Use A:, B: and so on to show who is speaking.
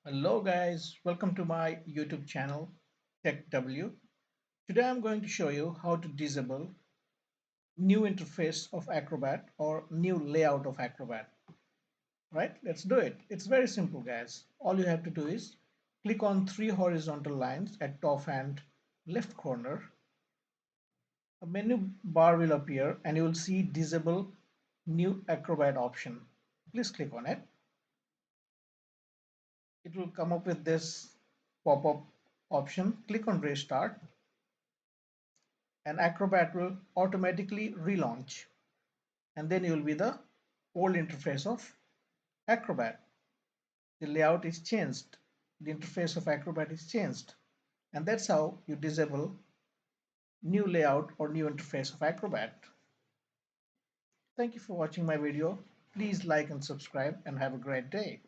A: Hello guys, welcome to my YouTube channel Dablu. Today I'm going to show you how to disable new interface of Acrobat or new layout of Acrobat. Right? Let's do it. It's very simple guys. All you have to do is click on three horizontal lines at top and left corner. A menu bar will appear and you will see disable new Acrobat option. Please click on it. It will come up with this pop-up option. Click on restart and Acrobat will automatically relaunch, and then you will be the old interface of Acrobat. The layout is changed, the interface of Acrobat is changed, and that's how you disable new layout or new interface of Acrobat. Thank you for watching my video. Please like and subscribe and have a great day.